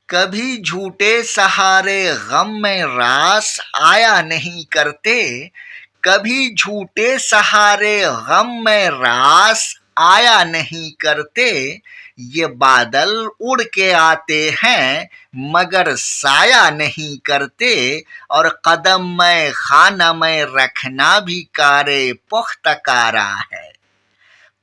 کبھی جھوٹے سہارے غم میں راس آیا نہیں کرتے، کبھی جھوٹے سہارے غم میں راس آیا نہیں کرتے، یہ بادل اڑ کے آتے ہیں مگر سایہ نہیں کرتے، اور قدم میں خانہ میں رکھنا بھی کار پختہ کارا ہے،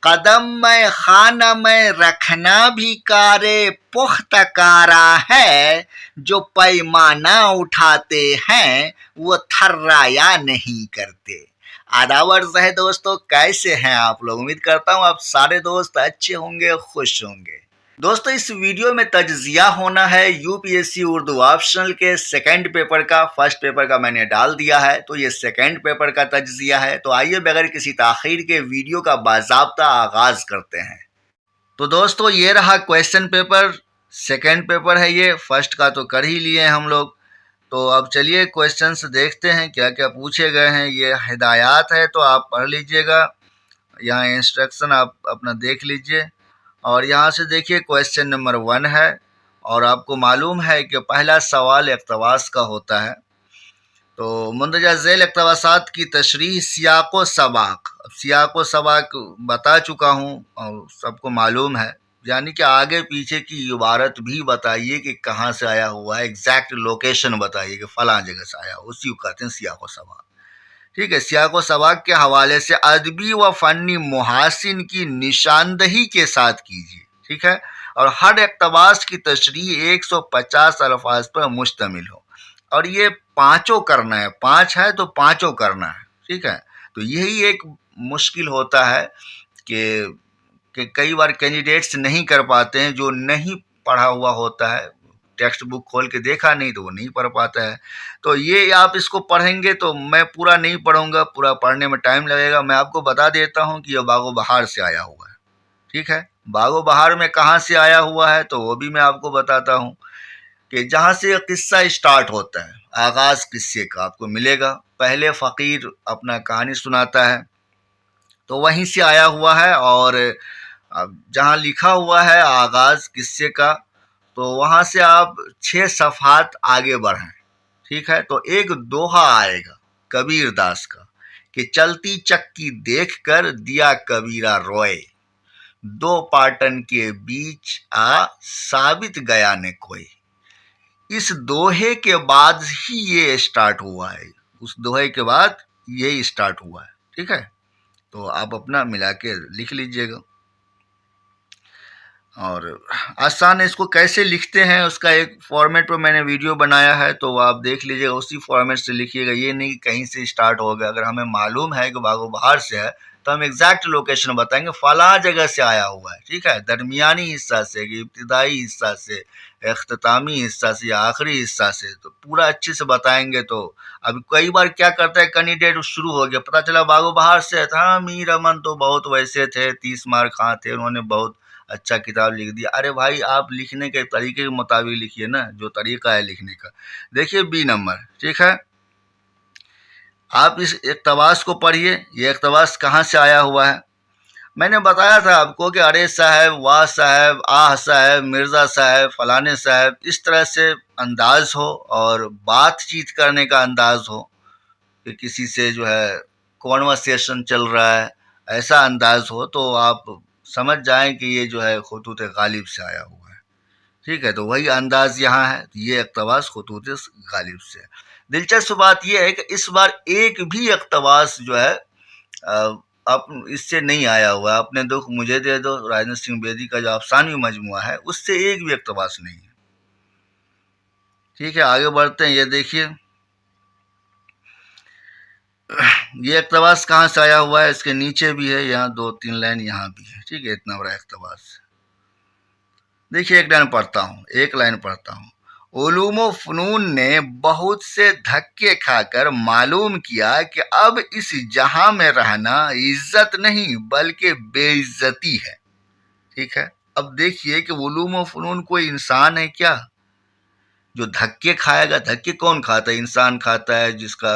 قدم میں خانہ میں رکھنا بھی کار پختہ کارا ہے، جو پیمانہ اٹھاتے ہیں وہ تھرایا نہیں کرتے۔ آداب عرض ہے دوستو، کیسے ہیں آپ لوگ؟ امید کرتا ہوں آپ سارے دوست اچھے ہوں گے، خوش ہوں گے۔ دوستو اس ویڈیو میں تجزیہ ہونا ہے U P S C Urdu optional کے سیکنڈ پیپر کا۔ فرسٹ پیپر کا میں نے ڈال دیا ہے، تو یہ سیکنڈ پیپر کا تجزیہ ہے۔ تو آئیے بغیر کسی تاخیر کے ویڈیو کا باضابطہ آغاز کرتے ہیں۔ تو دوستو یہ رہا کویسچن پیپر، سیکنڈ پیپر ہے یہ، فرسٹ کا تو کر ہی لیے ہم لوگ۔ تو اب چلیے کویسچنس دیکھتے ہیں کیا کیا پوچھے گئے ہیں۔ یہ ہدایات ہے تو آپ پڑھ لیجئے گا، یہاں انسٹرکشن آپ اپنا دیکھ لیجئے، اور یہاں سے دیکھیے کویسچن نمبر 1 ہے، اور آپ کو معلوم ہے کہ پہلا سوال اقتباس کا ہوتا ہے۔ تو مندرجہ ذیل اقتباسات کی تشریح سیاق و سباق، سیاق و سباق بتا چکا ہوں اور سب کو معلوم ہے، یعنی کہ آگے پیچھے کی عبارت بھی بتائیے کہ کہاں سے آیا ہوا ہے، ایگزیکٹ لوکیشن بتائیے کہ فلاں جگہ سے آیا ہوا، اسی کو کہتے ہیں سیاق و سباق۔ ٹھیک ہے، سیاق و سباق کے حوالے سے ادبی و فنی محاسن کی نشاندہی کے ساتھ کیجیے، ٹھیک ہے، اور ہر اقتباس کی تشریح 150 الفاظ پر مشتمل ہو، اور یہ پانچوں کرنا ہے، 5 ہے تو پانچوں کرنا ہے، ٹھیک ہے۔ تو یہی ایک مشکل ہوتا ہے کہ کئی بار کینڈیڈیٹس نہیں کر پاتے ہیں، جو نہیں پڑھا ہوا ہوتا ہے، ٹیکسٹ بک کھول کے دیکھا نہیں تو وہ نہیں پڑھ پاتا ہے۔ تو یہ آپ اس کو پڑھیں گے تو میں پورا نہیں پڑھوں گا، پورا پڑھنے میں ٹائم لگے گا۔ میں آپ کو بتا دیتا ہوں کہ یہ باغ و بہار سے آیا ہوا ہے، ٹھیک ہے۔ باغ و بہار میں کہاں سے آیا ہوا ہے تو وہ بھی میں آپ کو بتاتا ہوں، کہ جہاں سے قصہ اسٹارٹ ہوتا ہے، آغاز قصے کا آپ کو ملے گا۔ پہلے فقیر اپنا کہانی سناتا ہے تو وہیں سے آیا ہوا ہے، اور جہاں لکھا ہوا ہے آغاز قصے کا تو وہاں سے آپ 6 صفحات آگے بڑھیں، ٹھیک ہے۔ تو ایک دوہا آئے گا کبیر داس کا کہ چلتی چکی دیکھ کر دیا کبیرہ روئے، دو پاٹن کے بیچ آ ثابت گیا نے کوئی۔ اس دوہے کے بعد ہی یہ اسٹارٹ ہوا ہے، اس دوہے کے بعد یہ اسٹارٹ ہوا ہے، ٹھیک ہے۔ تو آپ اپنا ملا کے لکھ لیجئے گا، اور آسان ہے، اس کو کیسے لکھتے ہیں اس کا ایک فارمیٹ پہ میں نے ویڈیو بنایا ہے، تو وہ آپ دیکھ لیجئے گا، اسی فارمیٹ سے لکھیے گا۔ یہ نہیں کہ کہیں سے اسٹارٹ ہوگا، اگر ہمیں معلوم ہے کہ باغ و بہار سے ہے تو ہم ایگزیکٹ لوکیشن بتائیں گے، فلاں جگہ سے آیا ہوا ہے، ٹھیک ہے۔ درمیانی حصہ سے، ابتدائی حصہ سے، اختتامی حصہ سے یا آخری حصہ سے، تو پورا اچھے سے بتائیں گے۔ تو اب کئی بار کیا کرتا ہے کینڈیڈیٹ، شروع ہو گیا، پتہ چلا باغ و بہار سے تھا، میر امن تو بہت ویسے تھے، 30 مارک ہاں تھے، انہوں نے بہت اچھا کتاب لکھ دیا۔ ارے بھائی آپ لکھنے کے طریقے کے مطابق لکھیے نا، جو طریقہ ہے لکھنے کا۔ دیکھیے بی نمبر، ٹھیک ہے، آپ اس اقتباس کو پڑھیے۔ یہ اقتباس کہاں سے آیا ہوا ہے؟ میں نے بتایا تھا آپ کو کہ ارے صاحب، واہ صاحب، آہ صاحب، مرزا صاحب، فلانے صاحب، اس طرح سے انداز ہو اور بات چیت کرنے کا انداز ہو، کہ کسی سے جو ہے کنورسیشن چل رہا ہے، ایسا انداز ہو، تو آپ سمجھ جائیں کہ یہ جو ہے خطوط غالب سے آیا ہوا ہے، ٹھیک ہے۔ تو وہی انداز یہاں ہے، یہ اقتباس خطوط غالب سے ہے۔ دلچسپ بات یہ ہے کہ اس بار ایک بھی اقتباس جو ہے اس سے نہیں آیا ہوا ہے۔ اپنے دکھ مجھے دے دو، راجندر سنگھ بیدی کا جو افسانوی مجموعہ ہے، اس سے ایک بھی اقتباس نہیں ہے، ٹھیک ہے۔ آگے بڑھتے ہیں، یہ دیکھیے یہ اقتباس کہاں سے آیا ہوا ہے، اس کے نیچے بھی ہے، یہاں 2-3 لائن یہاں بھی ہے، ٹھیک ہے۔ اتنا بڑا اقتباس دیکھیے، ایک لائن پڑھتا ہوں۔ علوم و فنون نے بہت سے دھکے کھا کر معلوم کیا کہ اب اس جہاں میں رہنا عزت نہیں بلکہ بے عزتی ہے، ٹھیک ہے۔ اب دیکھیے کہ علوم و فنون کوئی انسان ہے کیا جو دھکے کھائے گا؟ دھکے کون کھاتا ہے؟ انسان کھاتا ہے، جس کا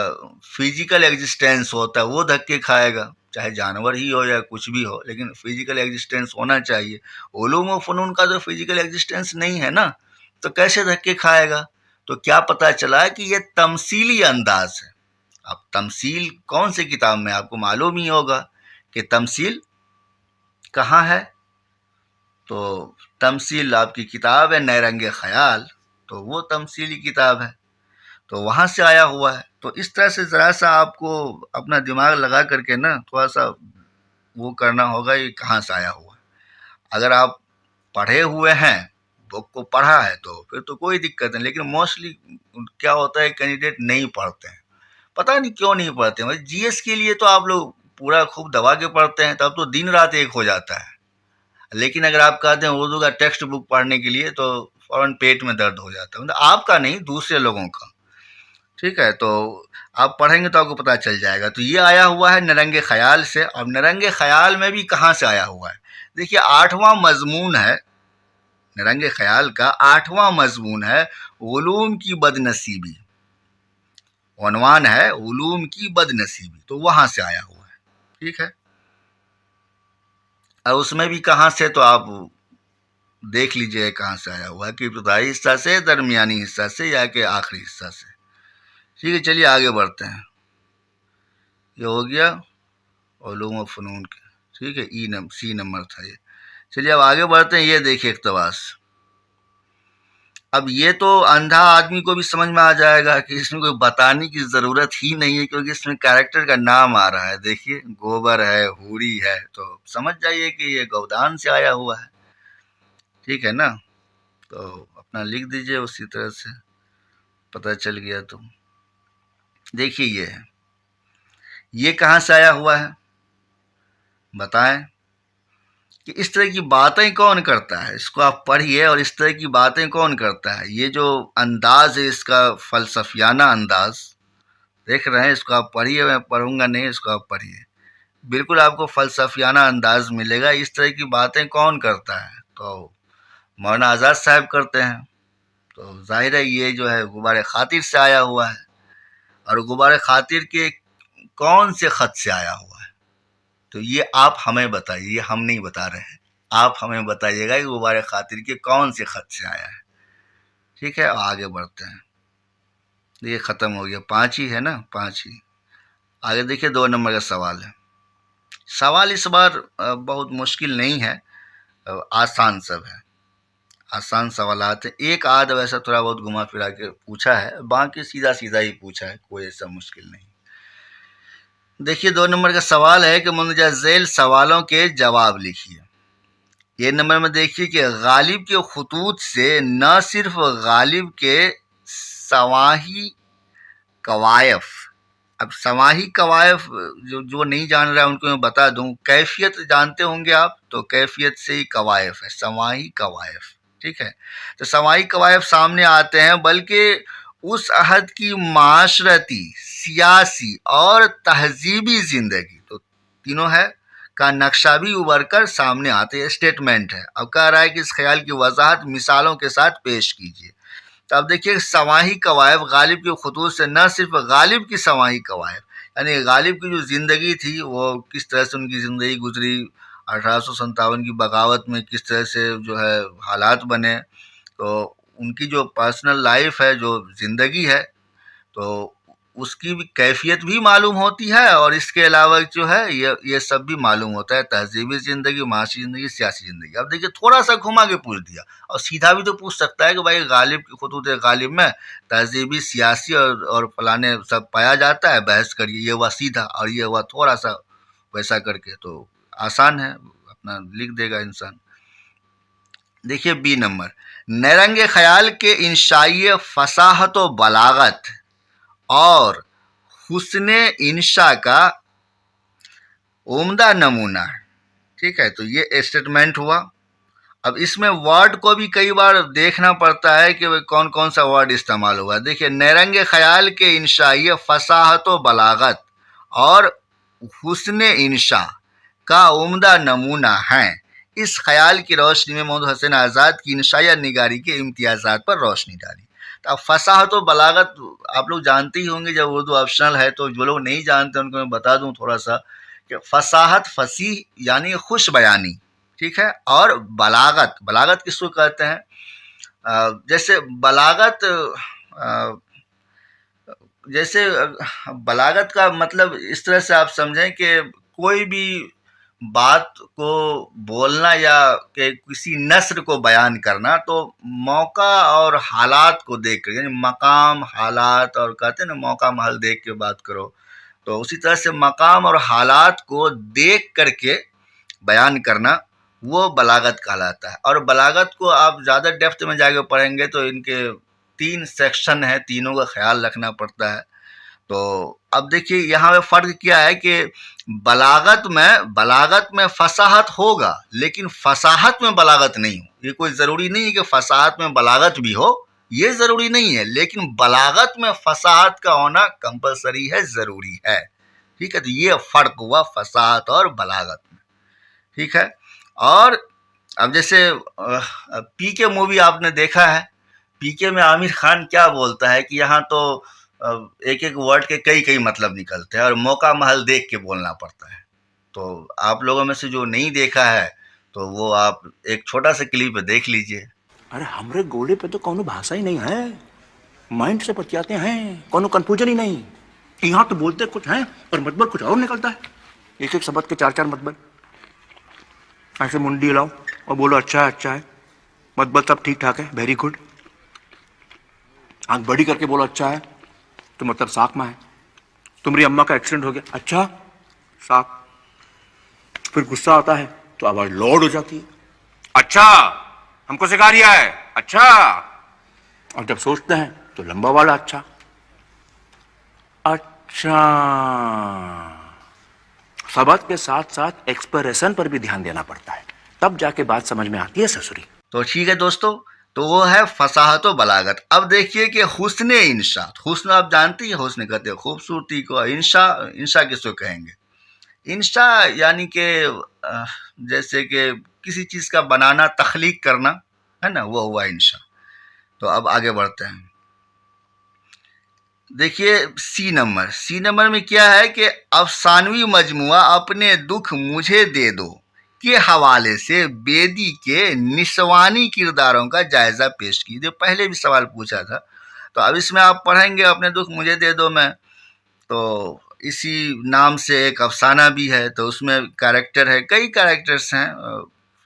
فزیکل ایگزسٹینس ہوتا ہے وہ دھکے کھائے گا، چاہے جانور ہی ہو یا کچھ بھی ہو، لیکن فزیکل ایگزسٹینس ہونا چاہیے۔ علوم و فنون کا تو فزیکل ایگزسٹینس نہیں ہے نا، تو کیسے دھکے کھائے گا؟ تو کیا پتا چلا کہ یہ تمثیلی انداز ہے۔ اب تمثیل کون سی کتاب میں، آپ کو معلوم ہی ہوگا کہ تمثیل کہاں ہے۔ تو تمثیل آپ کی کتاب ہے نیرنگ خیال، تو وہ تمثیلی کتاب ہے، تو وہاں سے آیا ہوا ہے۔ تو اس طرح سے ذرا سا آپ کو اپنا دماغ لگا کر کے نا تھوڑا سا وہ کرنا ہوگا یہ کہاں سے آیا ہوا ہے۔ اگر آپ پڑھے ہوئے ہیں، بک کو پڑھا ہے، تو پھر تو کوئی دقت نہیں، لیکن موسٹلی کیا ہوتا ہے کینڈیڈیٹ نہیں پڑھتے ہیں، پتہ نہیں کیوں نہیں پڑھتے ہیں۔ جی ایس کے لیے تو آپ لوگ پورا خوب دبا کے پڑھتے ہیں، تب تو دن رات ایک ہو جاتا ہے، لیکن اگر آپ کہتے ہیں اردو کا ٹیکسٹ بک پڑھنے کے لیے تو فوراً پیٹ میں درد ہو جاتا ہے، مطلب آپ کا نہیں، دوسرے لوگوں کا، ٹھیک ہے۔ تو آپ پڑھیں گے تو آپ کو پتہ چل جائے گا۔ تو یہ آیا ہوا ہے نرنگ خیال سے، اور نرنگ خیال میں بھی کہاں سے آیا ہوا ہے؟ دیکھیے 8واں مضمون ہے نرنگ خیال کا، 8واں مضمون ہے علوم کی بد نصیبی، عنوان ہے علوم کی بد نصیبی، تو وہاں سے آیا ہوا ہے، ٹھیک ہے۔ اور اس میں بھی کہاں سے، تو آپ دیکھ لیجئے کہاں سے آیا ہوا ہے، کہ ابتدائی حصہ سے، درمیانی حصہ سے، یا کہ آخری حصہ سے، ٹھیک ہے۔ چلیے آگے بڑھتے ہیں، یہ ہو گیا علوم و فنون کے، ٹھیک ہے، سی نمبر تھا یہ۔ چلیے اب آگے بڑھتے ہیں، یہ دیکھیے اقتباس۔ اب یہ تو اندھا آدمی کو بھی سمجھ میں آ جائے گا کہ اس میں کوئی بتانے کی ضرورت ہی نہیں ہے، کیونکہ اس میں کیریکٹر کا نام آ رہا ہے۔ دیکھیے گوبر ہے، ہوری ہے، تو سمجھ جائیے کہ یہ گودان سے آیا ہوا ہے، ٹھیک ہے نا۔ تو اپنا لکھ دیجئے اسی طرح سے، پتہ چل گیا۔ تو دیکھیے یہ ہے، یہ کہاں سے آیا ہوا ہے بتائیں؟ کہ اس طرح کی باتیں کون کرتا ہے؟ اس کو آپ پڑھیے، اور اس طرح کی باتیں کون کرتا ہے؟ یہ جو انداز ہے اس کا فلسفیانہ انداز دیکھ رہے ہیں، اس کو آپ پڑھیے، میں پڑھوں گا نہیں، اس کو آپ پڑھیے، بالکل آپ کو فلسفیانہ انداز ملے گا۔ اس طرح کی باتیں کون کرتا ہے؟ تو مولانا آزاد صاحب کرتے ہیں۔ تو ظاہر ہے یہ جو ہے غبار خاطر سے آیا ہوا ہے، اور غبار خاطر کے کون سے خط سے آیا ہوا ہے؟ تو یہ آپ ہمیں بتائیے، یہ ہم نہیں بتا رہے ہیں، آپ ہمیں بتائیے گا کہ غبار خاطر کے کون سے خط سے آیا ہے، ٹھیک ہے۔ آگے بڑھتے ہیں، یہ ختم ہو گیا، 5 ہی ہے نا، 5 ہی۔ آگے دیکھیے 2 نمبر کا سوال ہے۔ سوال اس بار بہت مشکل نہیں ہے، آسان سب ہے، آسان سوالات ہیں۔ ایک آدھ ویسا تھوڑا بہت گھما پھرا کے پوچھا ہے، باقی سیدھا سیدھا ہی پوچھا ہے، کوئی ایسا مشکل نہیں۔ دیکھیے 2 نمبر کا سوال ہے کہ مندرجہ ذیل سوالوں کے جواب لکھیے۔ یہ نمبر میں دیکھیے کہ غالب کے خطوط سے نہ صرف غالب کے سواہی کوائف، اب سواہی کوائف جو نہیں جان رہا ہے ان کو میں بتا دوں، کیفیت جانتے ہوں گے آپ، تو کیفیت سے ہی کوائف ہے، سواہی کوائف، ٹھیک ہے۔ تو سواہی کوائف سامنے آتے ہیں، بلکہ اس عہد کی معاشرتی، سیاسی اور تہذیبی زندگی، تو تینوں ہے کا نقشہ بھی ابھر کر سامنے آتے ہیں، اسٹیٹمنٹ ہے۔ اب کہہ رہا ہے کہ اس خیال کی وضاحت مثالوں کے ساتھ پیش کیجیے۔ تو اب دیکھیے سواہی کوائف، غالب کے خطوط سے نہ صرف غالب کی سواہی کوائف، یعنی غالب کی جو زندگی تھی وہ کس طرح سے ان کی زندگی گزری، 1857 کی بغاوت میں کس طرح سے جو ہے حالات بنے، تو ان کی جو پرسنل لائف ہے، جو زندگی ہے، تو اس کی بھی کیفیت بھی معلوم ہوتی ہے، اور اس کے علاوہ جو ہے یہ سب بھی معلوم ہوتا ہے، تہذیبی زندگی، معاشی زندگی، سیاسی زندگی۔ اب دیکھیے تھوڑا سا گھما کے پوچھ دیا، اور سیدھا بھی تو پوچھ سکتا ہے کہ بھائی غالب کی خطوط غالب میں تہذیبی، سیاسی اور فلانے سب پایا جاتا ہے، بحث کریے۔ یہ ہوا سیدھا، اور یہ ہوا تھوڑا سا ویسا کر کے، تو آسان ہے، اپنا لکھ دے گا انسان۔ دیکھیے بی نمبر، نیرنگ خیال کے انشائی فصاحت و بلاغت اور حسن انشاء کا عمدہ نمونہ ہے، ٹھیک ہے۔ تو یہ اسٹیٹمنٹ ہوا۔ اب اس میں ورڈ کو بھی کئی بار دیکھنا پڑتا ہے کہ کون کون سا ورڈ استعمال ہوا۔ دیکھیے نیرنگ خیال کے انشائی فصاحت و بلاغت اور حسن انشاء کا عمدہ نمونہ ہیں، اس خیال کی روشنی میں محمد حسین آزاد کی انشائیہ نگاری کے امتیازات پر روشنی ڈالی۔ اب فصاحت و بلاغت آپ لوگ جانتے ہی ہوں گے، جب اردو آپشنل ہے، تو جو لوگ نہیں جانتے ان کو میں بتا دوں تھوڑا سا کہ فصاحت، فصیح یعنی خوش بیانی، ٹھیک ہے، اور بلاغت، بلاغت کس کو کہتے ہیں؟ جیسے بلاغت، جیسے بلاغت کا مطلب اس طرح سے آپ سمجھیں کہ کوئی بھی بات کو بولنا یا کہ کسی نثر کو بیان کرنا تو موقع اور حالات کو دیکھ کر، یعنی مقام حالات، اور کہتے ہیں نا موقع محل دیکھ کے بات کرو، تو اسی طرح سے مقام اور حالات کو دیکھ کر کے بیان کرنا وہ بلاغت کہلاتا ہے. اور بلاغت کو آپ زیادہ ڈیپتھ میں جا کے پڑھیں گے تو ان کے 3 سیکشن ہیں، تینوں کا خیال رکھنا پڑتا ہے. تو اب دیکھیے یہاں پہ فرق کیا ہے کہ بلاغت میں فصاحت ہوگا لیکن فصاحت میں بلاغت نہیں ہو. یہ کوئی ضروری نہیں ہے کہ فصاحت میں بلاغت بھی ہو، یہ ضروری نہیں ہے، لیکن بلاغت میں فصاحت کا ہونا کمپلسری ہے، ضروری ہے. ٹھیک ہے، تو یہ فرق ہوا فصاحت اور بلاغت میں. ٹھیک ہے. اور اب جیسے پی کے مووی آپ نے دیکھا ہے، پی کے میں عامر خان کیا بولتا ہے کہ یہاں تو ایک ایک ورڈ کے کئی مطلب نکلتے ہیں اور موقع محل دیکھ کے بولنا پڑتا ہے. تو آپ لوگوں میں سے جو نہیں دیکھا ہے تو وہ آپ ایک چھوٹا سا کلپ دیکھ لیجئے. ارے ہمارے گولے پہ تو کونو بھاشا ہی نہیں ہے، مائنڈ سے بتیاتے ہیں، کونو کنفیوژن ہی نہیں. یہاں تو بولتے کچھ ہیں اور مطبل کچھ اور نکلتا ہے. ایک ایک شبد کے 4 مطبل. ایسے منڈی لاؤ اور بولو اچھا ہے، مطبل سب ٹھیک ٹھاک ہے، ویری گڈ. آنکھ بڑی کر کے بولو اچھا ہے تو مطلب ساک ماں ہے. تمہاری اماں کا ایکسیڈنٹ ہو گیا، اچھا ساک. پھر غصہ آتا ہے تو آواز لوڈ ہو جاتی ہے، اچھا ہم کو سکھا رہا ہے، اچھا. اور جب سوچتے ہیں تو لمبا والا اچھا. سبق کے ساتھ ساتھ ایکسپریشن پر بھی دھیان دینا پڑتا ہے، تب جا کے بات سمجھ میں آتی ہے سسری. تو ٹھیک ہے دوستو، تو وہ ہے فصاحت و بلاغت. اب دیکھیے کہ حسن انشا، حسن آپ جانتی ہیں، حسن کہتے ہیں خوبصورتی کو، انشا کس کو کہیں گے؟ انشا یعنی کہ جیسے کہ کسی چیز کا بنانا، تخلیق کرنا ہے نا، وہ ہوا انشا. تو اب آگے بڑھتے ہیں. دیکھیے سی نمبر میں کیا ہے کہ افسانوی مجموعہ اپنے دکھ مجھے دے دو کے حوالے سے بیدی کے نسوانی کرداروں کا جائزہ پیش کیجیے. پہلے بھی سوال پوچھا تھا، تو اب اس میں آپ پڑھیں گے اپنے دکھ مجھے دے دو میں، تو اسی نام سے ایک افسانہ بھی ہے. تو اس میں کیریکٹر ہے، کئی کیریکٹرس ہیں،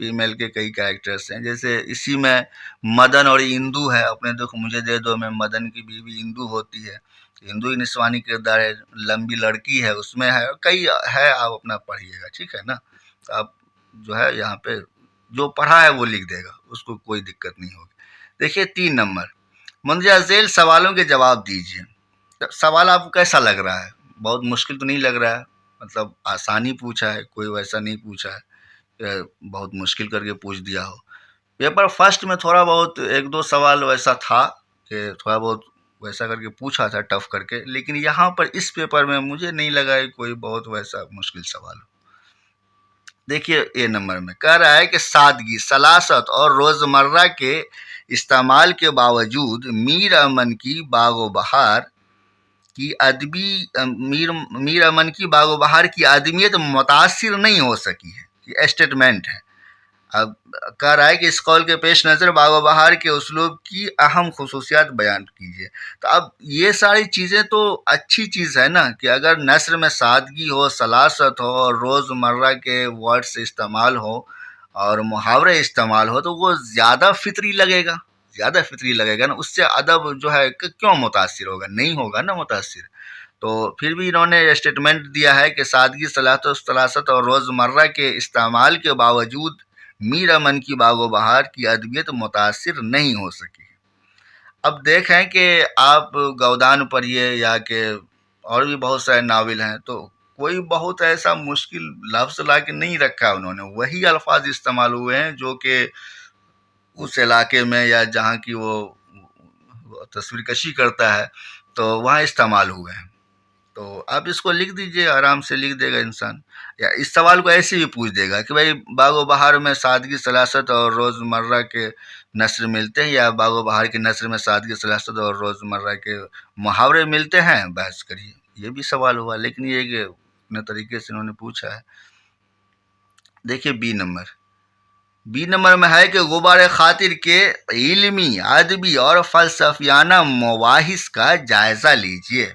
فیمیل کے کئی کیریکٹرس ہیں. جیسے اسی میں مدن اور اندو ہے. اپنے دکھ مجھے دے دو میں مدن کی بیوی اندو ہوتی ہے، ہندو ہی نسوانی کردار ہے، لمبی لڑکی ہے اس میں ہے، کئی ہے، آپ اپنا پڑھیے گا. ٹھیک ہے نا. آپ جو ہے یہاں پہ جو پڑھا ہے وہ لکھ دے گا، اس کو کوئی دقت نہیں ہوگی. دیکھیے 3 نمبر، مندرجہ ذیل سوالوں کے جواب دیجیے. سوال آپ کو کیسا لگ رہا ہے؟ بہت مشکل تو نہیں لگ رہا ہے؟ مطلب آسانی پوچھا ہے، کوئی ویسا نہیں پوچھا ہے کہ بہت مشکل کر کے پوچھ دیا ہو. پیپر فرسٹ میں تھوڑا بہت 1-2 سوال ویسا تھا کہ تھوڑا بہت ویسا کر کے پوچھا تھا، ٹف کر کے، لیکن یہاں پر اس پیپر میں مجھے نہیں لگا کہ کوئی بہت ویسا مشکل سوال ہو. دیکھیے اے نمبر میں کہہ رہا ہے کہ سادگی، سلاست اور روزمرہ کے استعمال کے باوجود میر امن کی باغ و بہار کی ادمیت متاثر نہیں ہو سکی ہے. یہ اسٹیٹمنٹ ہے. اب کہہ رہا ہے کہ اس قول کے پیش نظر باغ و بہار کے اسلوب کی اہم خصوصیات بیان کیجیے. تو اب یہ ساری چیزیں تو اچھی چیز ہے نا، کہ اگر نثر میں سادگی ہو، سلاست ہو، اور روز مرہ کے ورڈ سے استعمال ہو اور محاورے استعمال ہو تو وہ زیادہ فطری لگے گا، نا. اس سے ادب جو ہے کیوں متاثر ہوگا؟ نہیں ہوگا نا متاثر. تو پھر بھی انہوں نے اسٹیٹمنٹ دیا ہے کہ سادگی، سلاست اور روزمرہ کے استعمال کے باوجود میر امن کی باغ و بہار کی ادبیت متاثر نہیں ہو سکی. اب دیکھیں کہ آپ گودان پڑھیے یا کہ اور بھی بہت سارے ناول ہیں، تو کوئی بہت ایسا مشکل لفظ لا کے نہیں رکھا انہوں نے. وہی الفاظ استعمال ہوئے ہیں جو کہ اس علاقے میں یا جہاں کی وہ تصویر کشی کرتا ہے تو وہاں استعمال ہوئے ہیں. تو آپ اس کو لکھ دیجئے، آرام سے لکھ دے گا انسان. یا اس سوال کو ایسے بھی پوچھ دے گا کہ بھائی باغ و بہار میں سادگی، سلاست اور روزمرہ کے نثر ملتے ہیں، یا باغ و بہار کے نثر میں سادگی، سلاست اور روزمرہ کے محاورے ملتے ہیں؟ بحث کریے. یہ بھی سوال ہوا، لیکن یہ کہ اپنے طریقے سے انہوں نے پوچھا ہے. دیکھیے بی نمبر، بی نمبر میں ہے کہ غبار خاطر کے علمی، ادبی اور فلسفیانہ مباحث کا جائزہ لیجیے.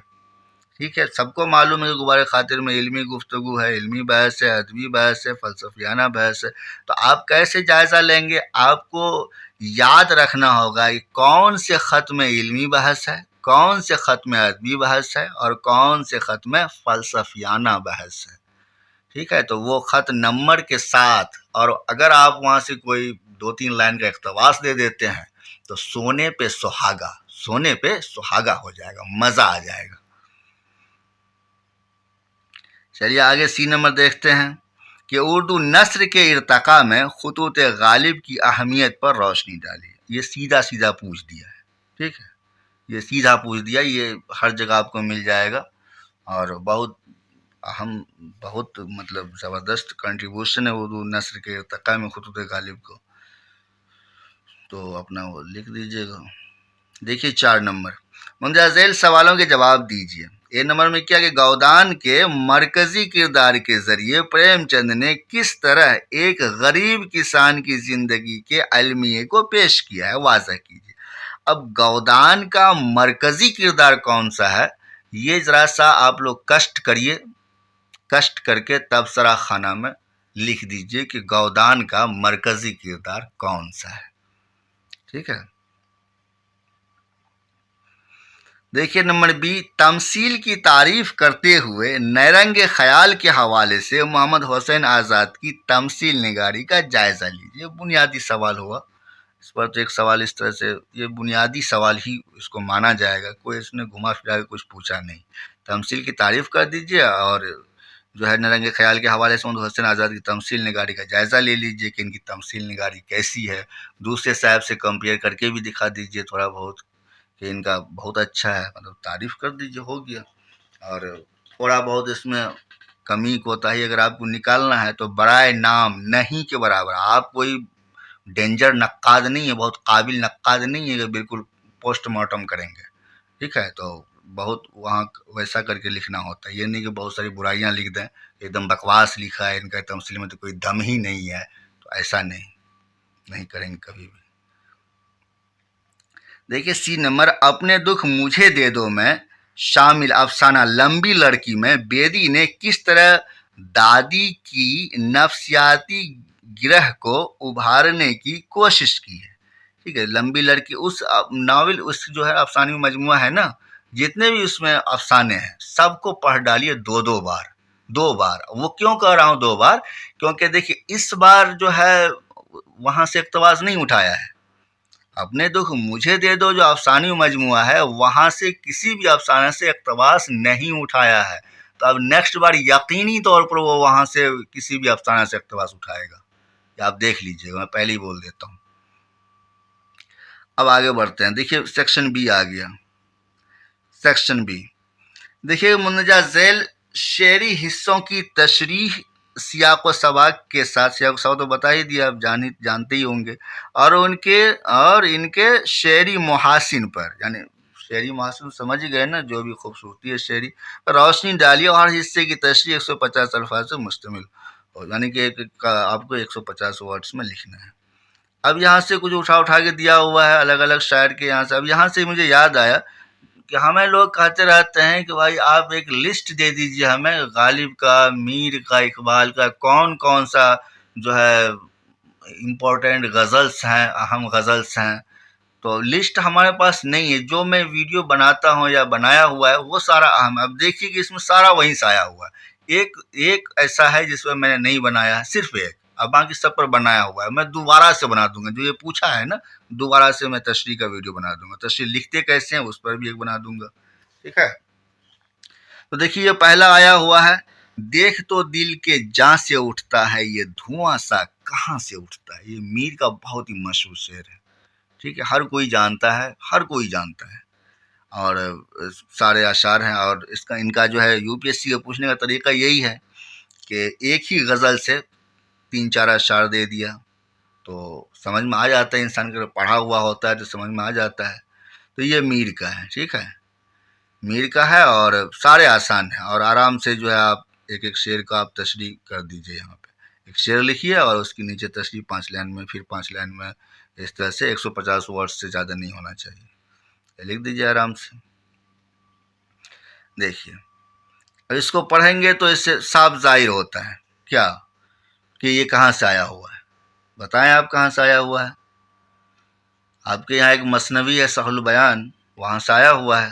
ٹھیک ہے، سب کو معلوم ہے کہ غبار خاطر میں علمی گفتگو ہے، علمی بحث ہے، ادبی بحث ہے، فلسفیانہ بحث ہے. تو آپ کیسے جائزہ لیں گے؟ آپ کو یاد رکھنا ہوگا کہ کون سے خط میں علمی بحث ہے، کون سے خط میں ادبی بحث ہے، اور کون سے خط میں فلسفیانہ بحث ہے. ٹھیک ہے، تو وہ خط نمبر کے ساتھ، اور اگر آپ وہاں سے کوئی 2-3 لائن کا اقتباس دے دیتے ہیں تو سونے پہ سہاگا ہو جائے گا، مزہ آ جائے گا. چلیے آگے سی نمبر دیکھتے ہیں کہ اردو نثر کے ارتقاء میں خطوط غالب کی اہمیت پر روشنی ڈالی. یہ سیدھا سیدھا پوچھ دیا ہے. ٹھیک ہے، یہ سیدھا پوچھ دیا، یہ ہر جگہ آپ کو مل جائے گا، اور بہت اہم، بہت مطلب زبردست کنٹریبیوشن ہے اردو نثر کے ارتقاء میں خطوط غالب کو. تو اپنا وہ لکھ دیجیے گا. دیکھیے 4 نمبر، مندرجہ ذیل سوالوں کے جواب دیجیے. اے نمبر میں کیا کہ گودان کے مرکزی کردار کے ذریعے پریم چند نے کس طرح ایک غریب کسان کی زندگی کے المیے کو پیش کیا ہے، واضح کیجیے. اب گودان کا مرکزی کردار کون سا ہے، یہ ذرا سا آپ لوگ کشٹ کریے، کشٹ کر کے تبصرہ خانہ میں لکھ دیجیے کہ گودان کا مرکزی کردار کون سا ہے. ٹھیک ہے. دیکھیے نمبر بی، تمثیل کی تعریف کرتے ہوئے نیرنگ خیال کے حوالے سے محمد حسین آزاد کی تمثیل نگاری کا جائزہ لیجیے. بنیادی سوال ہوا اس پر، تو ایک سوال اس طرح سے، یہ بنیادی سوال ہی اس کو مانا جائے گا، کوئی اس نے گھما پھرا کے کچھ پوچھا نہیں. تمثیل کی تعریف کر دیجیے، اور جو ہے نیرنگ خیال کے حوالے سے محمد حسین آزاد کی تمثیل نگاری کا جائزہ لے لیجیے کہ ان کی تمثیل نگاری کیسی ہے. دوسرے صاحب سے کمپیئر کر کے بھی دکھا دیجیے تھوڑا بہت کہ ان کا بہت اچھا ہے، مطلب تعریف کر دیجیے، ہو گیا. اور تھوڑا بہت اس میں کمی کوتاہی اگر آپ کو نکالنا ہے تو برائے نام نہیں کے برابر. آپ کوئی ڈینجر نقاد نہیں ہے، بہت قابل نقاد نہیں ہے کہ بالکل پوسٹ مارٹم کریں گے. ٹھیک ہے، تو بہت وہاں ویسا کر کے لکھنا ہوتا ہے، یہ نہیں کہ بہت ساری برائیاں لکھ دیں، ایک دم بکواس لکھا ہے ان کا تمثیل میں تو کوئی دم ہی نہیں ہے. تو ایسا نہیں کریں گے کبھی بھی. دیکھیے سی نمبر، اپنے دکھ مجھے دے دو میں شامل افسانہ لمبی لڑکی میں بیدی نے کس طرح دادی کی نفسیاتی گرہ کو ابھارنے کی کوشش کی ہے. ٹھیک ہے، لمبی لڑکی اس ناول، اس جو ہے افسانوی مجموعہ ہے نا، جتنے بھی اس میں افسانے ہیں سب کو پڑھ ڈالیے 2 بار. 2 بار. وہ کیوں کہہ رہا ہوں 2 بار؟ کیونکہ دیکھیے اس بار جو ہے وہاں سے اقتباس نہیں اٹھایا ہے. اپنے دکھ مجھے دے دو جو افسانوی مجموعہ ہے، وہاں سے کسی بھی افسانے سے اقتباس نہیں اٹھایا ہے. تو اب نیکسٹ بار یقینی طور پر وہ وہاں سے کسی بھی افسانے سے اقتباس اٹھائے گا. یہ آپ دیکھ لیجئے گا، میں پہلے ہی بول دیتا ہوں. اب آگے بڑھتے ہیں. دیکھیے سیکشن بی آ گیا. سیکشن بی دیکھیے، مندرجہ ذیل شعری حصوں کی تشریح سیاق و سباق کے ساتھ، سیاق و سباق تو بتا ہی دیا، آپ جانتے ہی ہوں گے، اور ان کے شعری محاسن پر، یعنی شعری محاسن سمجھ گئے نا، جو بھی خوبصورتی ہے شعری، روشنی ڈالیے، اور ہر حصے کی تشریح 150 الفاظ سے مشتمل ہو، یعنی کہ آپ کو 150 ورڈز میں لکھنا ہے. اب یہاں سے کچھ اٹھا کے دیا ہوا ہے الگ الگ شاعر کے یہاں سے. اب یہاں سے مجھے یاد آیا کہ ہمیں لوگ کہتے رہتے ہیں کہ بھائی آپ ایک لسٹ دے دیجئے ہمیں، غالب کا، میر کا، اقبال کا، کون سا جو ہے امپورٹنٹ غزلس ہیں، اہم غزلس ہیں. تو لسٹ ہمارے پاس نہیں ہے. جو میں ویڈیو بناتا ہوں یا بنایا ہوا ہے وہ سارا اہم ہے. اب دیکھیے کہ اس میں سارا وہیں سے آیا ہوا ہے. ایک ایسا ہے جس میں میں نے نہیں بنایا ہے، صرف ایک. اب باقی سب پر بنایا ہوا ہے. میں دوبارہ سے بنا دوں گا، جو یہ پوچھا ہے نا، دوبارہ سے میں تشریح کا ویڈیو بنا دوں گا. تشریح لکھتے کیسے ہیں اس پر بھی ایک بنا دوں گا. ٹھیک ہے، تو دیکھیے یہ پہلا آیا ہوا ہے، دیکھ تو دل کے جاں سے اٹھتا ہے یہ دھواں سا کہاں سے اٹھتا ہے. یہ میر کا بہت ہی مشہور شعر ہے. ٹھیک ہے، ہر کوئی جانتا ہے، ہر کوئی جانتا ہے، اور سارے اشعار ہیں. اور ان کا جو ہے UPSC کو پوچھنے کا طریقہ یہی ہے کہ ایک ہی غزل سے 3-4 اشعار دے دیا تو سمجھ میں آ جاتا ہے. انسان کا پڑھا ہوا ہوتا ہے تو سمجھ میں آ جاتا ہے. تو یہ میر کا ہے. ٹھیک ہے، میر کا ہے، اور سارے آسان ہیں، اور آرام سے جو ہے آپ ایک ایک شعر کا آپ تشریح کر دیجئے. یہاں پہ ایک شعر لکھیے اور اس کے نیچے تشریح 5 لائن میں، پھر 5 لائن میں، اس طرح سے 150 ورڈ سے زیادہ نہیں ہونا چاہیے. لکھ دیجیے آرام سے. دیکھیے اس کو پڑھیں گے تو اس سے صاف ظاہر ہوتا ہے کیا کہ یہ کہاں سے آیا ہوا ہے. بتائیں آپ کہاں سے آیا ہوا ہے. آپ کے یہاں ایک مثنوی ہے صح البیان، وہاں سے آیا ہوا ہے.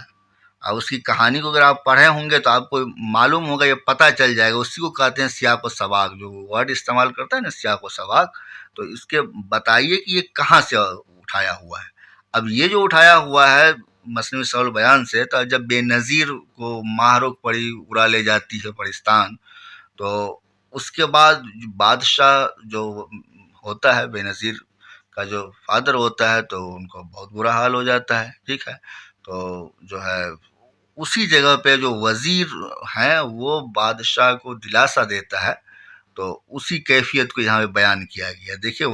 اور اس کی کہانی کو اگر آپ پڑھے ہوں گے تو آپ کو معلوم ہوگا، یہ پتہ چل جائے گا. اسی کو کہتے ہیں سیاق و سباق، جو ورڈ استعمال کرتا ہے نا سیاق و سباق. تو اس کے بتائیے کہ یہ کہاں سے اٹھایا ہوا ہے. اب یہ جو اٹھایا ہوا ہے مثنوی صح البیان سے، تو جب بے نظیر کو ماہرخ پڑی اڑا لے جاتی ہے پرستان، تو اس کے بعد بادشاہ جو ہوتا ہے، بے نظیر کا جو فادر ہوتا ہے، تو ان کو بہت برا حال ہو جاتا ہے. ٹھیک ہے، تو جو ہے اسی جگہ پہ جو وزیر ہیں وہ بادشاہ کو دلاسا دیتا ہے. تو اسی کیفیت کو یہاں پہ بیان کیا گیا. دیکھیے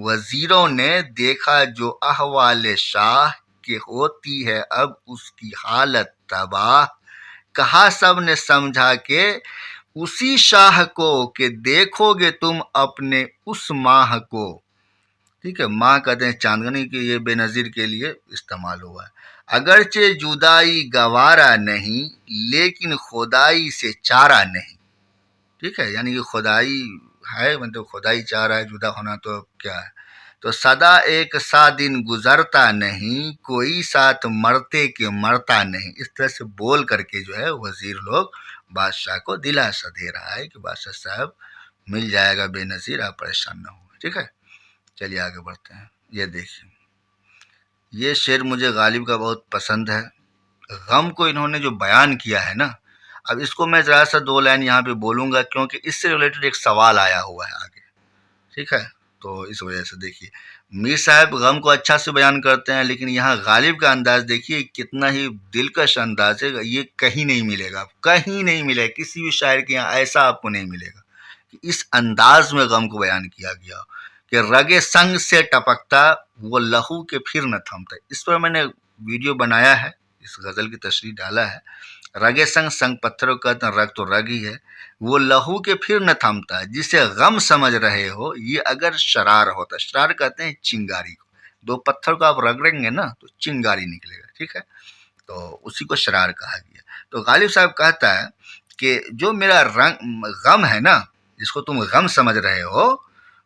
وزیروں نے دیکھا جو احوال شاہ کہ ہوتی ہے اب اس کی حالت تباہ، کہا سب نے سمجھا کہ اسی شاہ کو کہ دیکھو گے تم اپنے اس ماہ کو. ٹھیک ہے، ماہ کہتے ہیں چاندنی کے، یہ بے نظیر کے لیے استعمال ہوا ہے. اگرچہ جدائی گوارا نہیں لیکن خدائی سے چارہ نہیں. ٹھیک ہے، یعنی کہ خدائی ہے، مطلب خدائی چاہ رہا ہے، جدا ہونا تو کیا ہے. تو سدا ایک سا دن گزرتا نہیں، کوئی ساتھ مرتے کے مرتا نہیں. اس طرح سے بول کر کے جو ہے وزیر لوگ بادشاہ کو دلاسا دے رہا ہے کہ بادشاہ صاحب مل جائے گا بے نظیر، آپ پریشان نہ ہو. ٹھیک ہے، چلیے آگے بڑھتے ہیں. یہ دیکھیے یہ شعر مجھے غالب کا بہت پسند ہے. غم کو انہوں نے جو بیان کیا ہے نا، اب اس کو میں ذرا سا 2 لائن یہاں پہ بولوں گا کیونکہ اس سے ریلیٹڈ ایک سوال آیا ہوا ہے آگے. ٹھیک ہے، تو اس وجہ سے دیکھیے میر صاحب غم کو اچھا سے بیان کرتے ہیں، لیکن یہاں غالب کا انداز دیکھیے کتنا ہی دلکش انداز ہے. یہ کہیں نہیں ملے گا، کہیں نہیں ملے گا، کسی بھی شاعر کے یہاں ایسا آپ کو نہیں ملے گا کہ اس انداز میں غم کو بیان کیا گیا کہ رگے سنگ سے ٹپکتا وہ لہو کے پھر نہ تھمتا. اس پر میں نے ویڈیو بنایا ہے، اس غزل کی تشریح ڈالا ہے. رگے سنگ، سنگ پتھروں کا رگ تو رگ ہی ہے. وہ لہو کے پھر نہ تھمتا جسے غم سمجھ رہے ہو یہ اگر شرار ہوتا. شرار کہتے ہیں چنگاری کو. 2 پتھر کو آپ رگڑیں گے نا تو چنگاری نکلے گا. ٹھیک ہے، تو اسی کو شرار کہا گیا. تو غالب صاحب کہتا ہے کہ جو میرا غم ہے نا، جس کو تم غم سمجھ رہے ہو،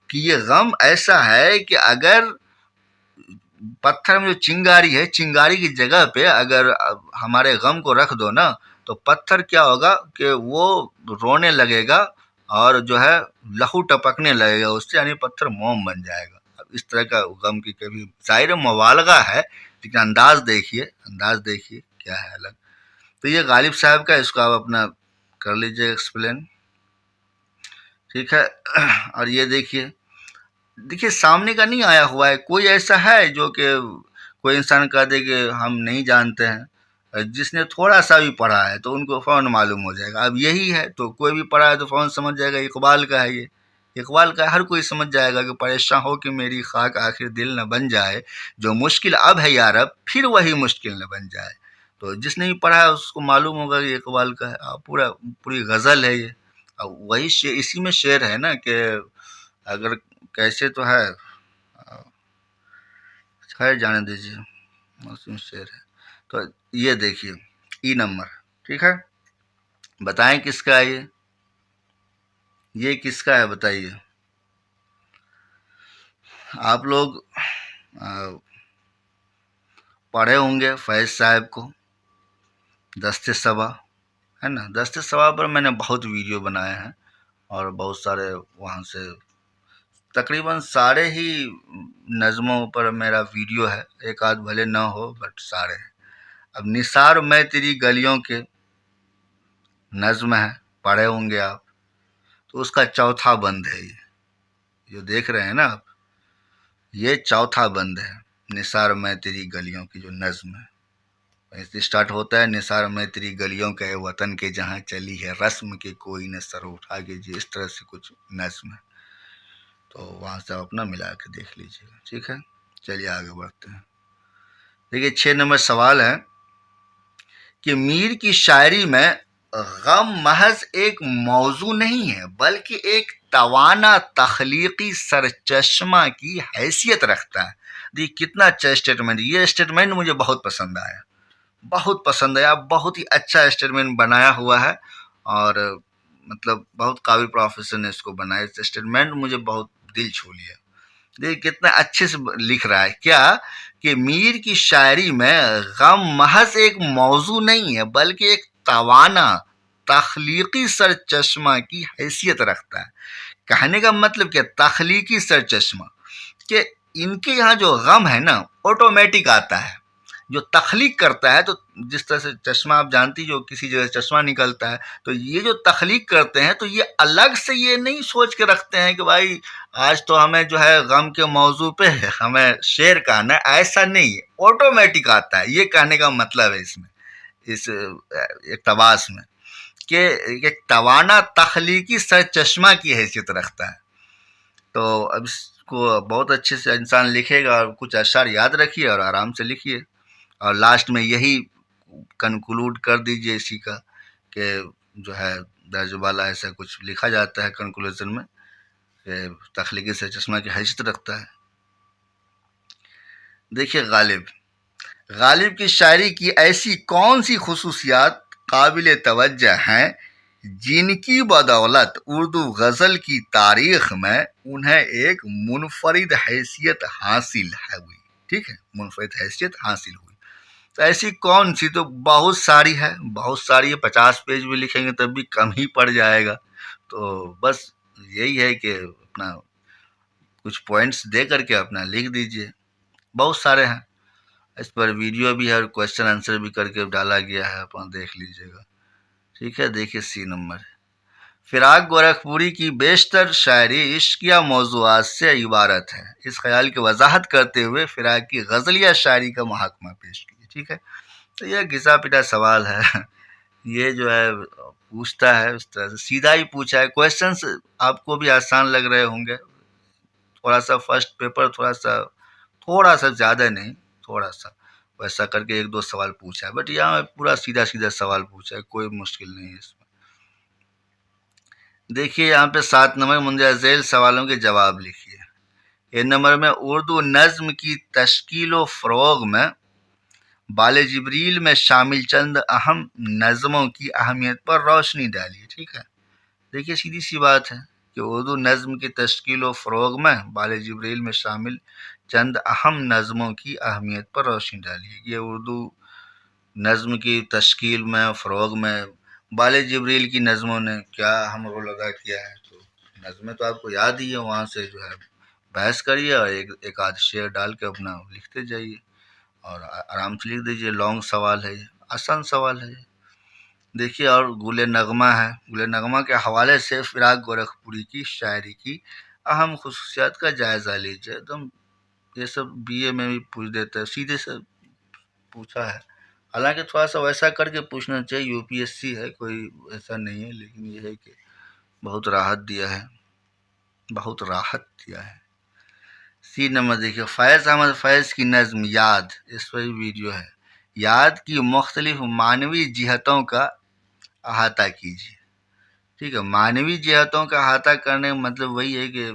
کہ یہ غم ایسا ہے کہ اگر پتھر میں جو چنگاری ہے، چنگاری کی جگہ پہ اگر ہمارے غم کو رکھ دو نا، تو پتھر کیا ہوگا کہ وہ رونے لگے گا اور جو ہے لہو ٹپکنے لگے گا اس سے، یعنی پتھر موم بن جائے گا. اب اس طرح کا غم کی کبھی ظاہر مبالغہ ہے، لیکن انداز دیکھیے کیا ہے الگ. تو یہ غالب صاحب کا، اس کو آپ اپنا کر لیجیے ایکسپلین. ٹھیک ہے، اور یہ دیکھیے سامنے کا نہیں آیا ہوا ہے. کوئی ایسا ہے جو کہ کوئی انسان کہہ دے کہ ہم نہیں جانتے ہیں. جس نے تھوڑا سا بھی پڑھا ہے تو ان کو فوراً معلوم ہو جائے گا. اب یہی ہے تو کوئی بھی پڑھا ہے تو فوراً سمجھ جائے گا اقبال کا ہے. یہ اقبال کا ہر کوئی سمجھ جائے گا کہ پریشان ہو کہ میری خاک آخر دل نہ بن جائے، جو مشکل اب ہے یارب پھر وہی مشکل نہ بن جائے. تو جس نے بھی پڑھا ہے اس کو معلوم ہوگا کہ اقبال کا ہے. پوری غزل ہے یہ. وہی اسی میں شعر ہے نا کہ اگر کیسے تو ہے، خیر جانے دیجیے، موسم شعر ہے. تو یہ دیکھیے ای نمبر. ٹھیک ہے، بتائیں کس کا ہے یہ کس کا ہے بتائیے. آپ لوگ پڑھے ہوں گے فیض صاحب کو، دست صبا ہے نا. دست صبا پر میں نے بہت ویڈیو بنائے ہیں اور بہت سارے وہاں سے تقریباً سارے ہی نظموں پر میرا ویڈیو ہے. ایک آدھ بھلے نہ ہو بٹ سارے ہیں. اب نثار میں تیری گلیوں کے نظم ہے، پڑھے ہوں گے آپ. تو اس کا چوتھا بند ہے یہ جو دیکھ رہے ہیں نا آپ، یہ چوتھا بند ہے نثار میں تیری گلیوں کی جو نظم ہے. اسٹارٹ ہوتا ہے نثار میں تیری گلیوں کے وطن کے جہاں چلی ہے رسم کے کوئی نہ سر اٹھا کے. جی اس طرح سے کچھ نظم ہے، تو وہاں سے اپنا ملا کے دیکھ لیجیے. ٹھیک ہے، چلیے آگے بڑھتے ہیں. دیکھیے 6 نمبر سوال ہے کہ میر کی شاعری میں غم محض ایک موضوع نہیں ہے بلکہ ایک توانا تخلیقی سرچشمہ کی حیثیت رکھتا ہے. دیکھ کتنا اچھا اسٹیٹمنٹ. یہ اسٹیٹمنٹ مجھے بہت پسند آیا، بہت پسند آیا. بہت ہی اچھا اسٹیٹمنٹ بنایا ہوا ہے، اور مطلب بہت قابل پروفیسر نے اس کو بنایا. اس اسٹیٹمنٹ مجھے بہت دل چھو لیا. دیکھ کتنا اچھے سے لکھ رہا ہے کیا کہ میر کی شاعری میں غم محض ایک موضوع نہیں ہے بلکہ ایک توانا تخلیقی سرچشمہ کی حیثیت رکھتا ہے. کہنے کا مطلب کیا؟ تخلیقی سرچشمہ، کہ ان کے یہاں جو غم ہے نا آٹومیٹک آتا ہے. جو تخلیق کرتا ہے، تو جس طرح سے چشمہ آپ جانتی جو کسی جگہ چشمہ نکلتا ہے، تو یہ جو تخلیق کرتے ہیں تو یہ الگ سے یہ نہیں سوچ کے رکھتے ہیں کہ بھائی آج تو ہمیں جو ہے غم کے موضوع پہ ہمیں شعر کہنا ہے. ایسا نہیں، آٹومیٹک آتا ہے. یہ کہنے کا مطلب ہے اس میں، اس اقتباس میں، کہ ایک توانا تخلیقی سرچشمہ کی حیثیت رکھتا ہے. تو اب اس کو بہت اچھے سے انسان لکھے گا، اور کچھ اشعار یاد رکھیے اور آرام سے لکھیے، اور لاسٹ میں یہی کنکلوڈ کر دیجئے اسی کا، کہ جو ہے درج بالا ایسا کچھ لکھا جاتا ہے کنکلوژن میں کہ تخلیقی سے چشمہ کی حیثیت رکھتا ہے. دیکھیے غالب کی شاعری کی ایسی کون سی خصوصیات قابل توجہ ہیں جن کی بدولت اردو غزل کی تاریخ میں انہیں ایک منفرد حیثیت حاصل ہوئی. ٹھیک ہے، منفرد حیثیت حاصل ہوئی. تو ایسی کون سی؟ تو بہت ساری ہے، بہت ساری ہے. 50 پیج بھی لکھیں گے تب بھی کم ہی پڑ جائے گا. تو بس یہی ہے کہ اپنا کچھ پوائنٹس دے کر کے اپنا لکھ دیجئے. بہت سارے ہیں، اس پر ویڈیو بھی ہے اور کوشچن آنسر بھی کر کے ڈالا گیا ہے، اپنا دیکھ لیجئے گا. ٹھیک ہے. دیکھیے سی نمبر، فراق گورکھپوری کی بیشتر شاعری عشقیہ موضوعات سے عبارت ہے. اس خیال کی وضاحت کرتے ہوئے فراق کی غزلیہ شاعری کا محاکمہ پیش کیے. ٹھیک ہے. تو یہ گھسا پٹا سوال ہے، یہ جو ہے پوچھتا ہے اس طرح سے سیدھا ہی پوچھا ہے. کوشچنس آپ کو بھی آسان لگ رہے ہوں گے، تھوڑا سا فرسٹ پیپر تھوڑا سا زیادہ نہیں، تھوڑا سا ویسا کر کے 1-2 سوال پوچھا ہے، بٹ یہاں پورا سیدھا سوال پوچھا ہے، کوئی مشکل نہیں ہے اس میں. دیکھیے یہاں پہ 7 نمبر مندرجہ ذیل سوالوں کے جواب لکھیے. 1 نمبر میں اردو نظم کی تشکیل و فروغ میں بال جبریل میں شامل چند اہم نظموں کی اہمیت پر روشنی ڈالیے. ٹھیک ہے. دیکھیے سیدھی سی بات ہے کہ اردو نظم کی تشکیل و فروغ میں بال جبریل میں شامل چند اہم نظموں کی اہمیت پر روشنی ڈالیے. یہ اردو نظم کی تشکیل میں فروغ میں بال جبریل کی نظموں نے کیا اہم رول ادا کیا ہے. تو نظمیں تو آپ کو یاد ہی ہے، وہاں سے جو ہے بحث کریے اور ایک آدھ شعر ڈال کے اپنا لکھتے جائیے اور آرام سے لکھ دیجیے. لانگ سوال ہے، آسان سوال ہے. دیکھیے اور گل نغمہ ہے. گل نغمہ کے حوالے سے فراق گورکھپوری کی شاعری کی اہم خصوصیات کا جائزہ لیجیے. تم یہ سب BA میں بھی پوچھ دیتا ہے، سیدھے سے پوچھا ہے. حالانکہ تھوڑا سا ویسا کر کے پوچھنا چاہیے، UPSC ہے، کوئی ایسا نہیں ہے، لیکن یہ ہے کہ بہت راحت دیا ہے، بہت راحت دیا ہے. سی نمبر دیکھیے فیض احمد فیض کی نظم یاد، اس پر ویڈیو ہے. یاد کی مختلف معنوی جہتوں کا احاطہ کیجیے. ٹھیک ہے. معنوی جہتوں کا احاطہ کرنے کا مطلب وہی ہے کہ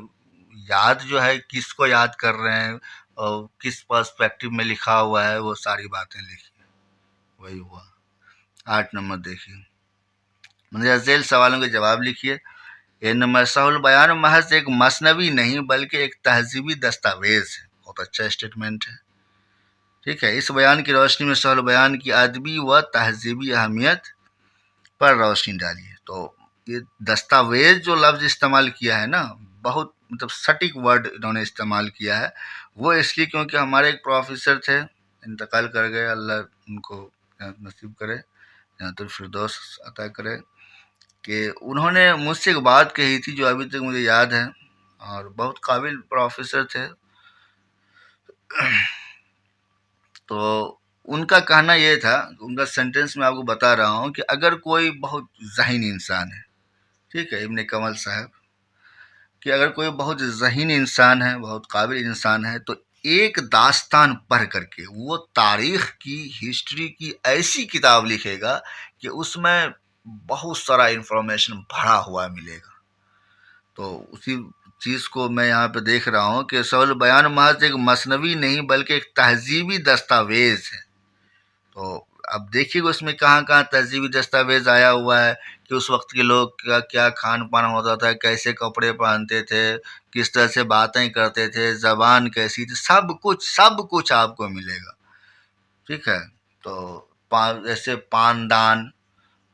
یاد جو ہے کس کو یاد کر رہے ہیں اور کس پرسپیکٹو میں لکھا ہوا ہے، وہ ساری باتیں لکھیے. وہی ہوا. 8 نمبر دیکھیے مندرجہ ذیل سوالوں کے جواب لکھیے. 1 نمبر صحیح البیان محض ایک مثنوی نہیں بلکہ ایک تہذیبی دستاویز ہے. بہت اچھا اسٹیٹمنٹ ہے. ٹھیک ہے. اس بیان کی روشنی میں صحیح البیان کی ادبی و تہذیبی اہمیت پر روشنی ڈالیے. تو یہ دستاویز جو لفظ استعمال کیا ہے نا، بہت مطلب سٹیک ورڈ انہوں نے استعمال کیا ہے. وہ اس لیے کیونکہ ہمارے ایک پروفیسر تھے، انتقال کر گئے، اللہ ان کو نصیب کرے، جنت الفردوس عطا کرے، کہ انہوں نے مجھ سے ایک بات کہی تھی جو ابھی تک مجھے یاد ہے، اور بہت قابل پروفیسر تھے. تو ان کا کہنا یہ تھا، ان کا سینٹینس میں آپ کو بتا رہا ہوں، کہ اگر کوئی بہت ذہین انسان ہے، ٹھیک ہے، ابن کمل صاحب، کہ اگر کوئی بہت ذہین انسان ہے، بہت قابل انسان ہے، تو ایک داستان پڑھ کر کے وہ تاریخ کی، ہسٹری کی ایسی کتاب لکھے گا کہ اس میں بہت سارا انفارمیشن بھرا ہوا ملے گا. تو اسی چیز کو میں یہاں پہ دیکھ رہا ہوں کہ سول بیان محض ایک مثنوی نہیں بلکہ ایک تہذیبی دستاویز ہے. تو اب دیکھیے گا اس میں کہاں کہاں تہذیبی دستاویز آیا ہوا ہے کہ اس وقت کے لوگ کا کیا کھان پان ہوتا تھا، کیسے کپڑے پہنتے تھے، کس طرح سے باتیں کرتے تھے، زبان کیسی تھی، سب کچھ آپ کو ملے گا. ٹھیک ہے. تو جیسے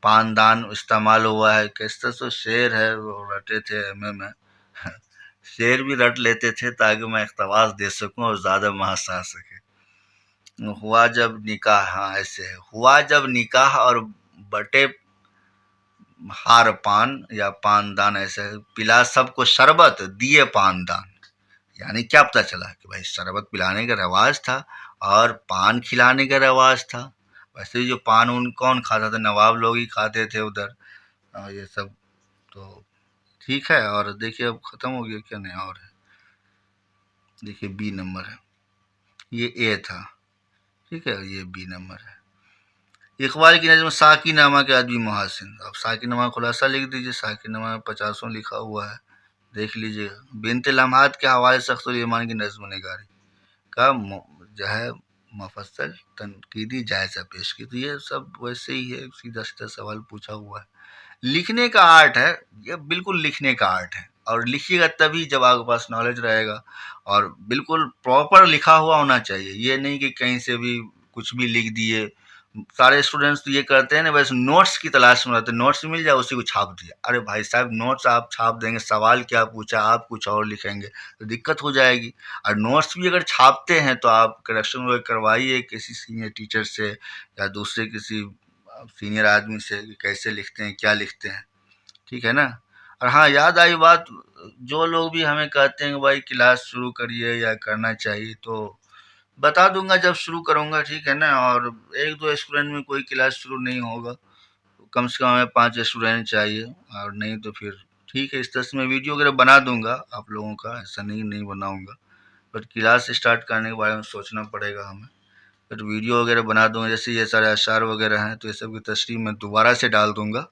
پاندان استعمال ہوا ہے، کس طرح سے شعر ہے وہ رٹے تھے میں شعر بھی رٹ لیتے تھے تاکہ میں اقتباس دے سکوں اور زیادہ محض آ سکے. ہوا جب نکاح، ہاں ایسے ہے، ہوا جب نکاح اور بٹے ہار پان یا پاندان، ایسے پلا سب کو شربت دیے پاندان. یعنی کیا پتہ چلا کہ بھائی شربت پلانے کا رواج تھا اور پان کھلانے کا رواج تھا. ویسے جو پان ان کون کھاتا تھا، نواب لوگ ہی کھاتے تھے ادھر. یہ سب تو ٹھیک ہے. اور دیکھیے اب ختم ہو گیا کیا نہیں اور ہے. دیکھیے بی نمبر ہے، یہ اے تھا. ٹھیک ہے. یہ بی نمبر ہے. اقبال کی نظم ساقی نامہ کے ادبی محاسن. اب ساقی نامہ خلاصہ لکھ دیجیے. ساقی نامہ 50 لکھا ہوا ہے، دیکھ لیجیے گا. بنت لمحات کے حوالے سے سخت الایمان کی نظم نگاری کا جو ہے مفصل تنقیدی جائزہ پیش کی. تو یہ سب ویسے ہی ہے، سیدھا سیدھا سوال پوچھا ہوا ہے. لکھنے کا آرٹ ہے، یہ بالکل لکھنے کا آرٹ ہے. اور لکھیے گا تبھی جب آپ کے پاس نالج رہے گا، اور بالکل پراپر لکھا ہوا ہونا چاہیے. یہ نہیں کہ کہیں سے بھی کچھ بھی لکھ دیے. سارے اسٹوڈینٹس تو یہ کرتے ہیں نا، بس نوٹس کی تلاش میں رہتے ہیں، نوٹس مل جائے اسی کو چھاپ دیا. ارے بھائی صاحب، نوٹس آپ چھاپ دیں گے، سوال کیا پوچھا آپ کچھ اور لکھیں گے تو دقت ہو جائے گی. اور نوٹس بھی اگر چھاپتے ہیں تو آپ کریکشن وغیرہ کروائیے کسی سینئر ٹیچر سے یا دوسرے کسی سینئر آدمی سے کہ کیسے لکھتے ہیں، کیا لکھتے ہیں. ٹھیک ہے نا. اور ہاں، یاد آئی بات، جو لوگ بھی ہمیں کہتے ہیں کہ بھائی کلاس شروع کریے یا کرنا چاہیے، تو بتا دوں گا جب شروع کروں گا. ٹھیک ہے نا. اور 1-2 اسٹوڈنٹ میں کوئی کلاس شروع نہیں ہوگا، کم سے کم ہمیں 5 اسٹوڈنٹ چاہیے. اور نہیں تو پھر ٹھیک ہے، اس طرح سے میں ویڈیو وغیرہ بنا دوں گا آپ لوگوں کا، ایسا نہیں بناؤں گا. بٹ کلاس اسٹارٹ کرنے کے بارے میں سوچنا پڑے گا ہمیں. بٹ ویڈیو وغیرہ بنا دوں گا. جیسے یہ سارے اشعار وغیرہ ہیں تو یہ سب کی تشریح میں دوبارہ سے ڈال دوں گا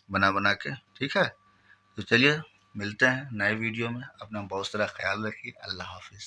بنا کے. ٹھیک ہے. تو چلیے ملتے ہیں نئے ویڈیو میں. اپنا بہت سارا خیال رکھیے. اللہ حافظ.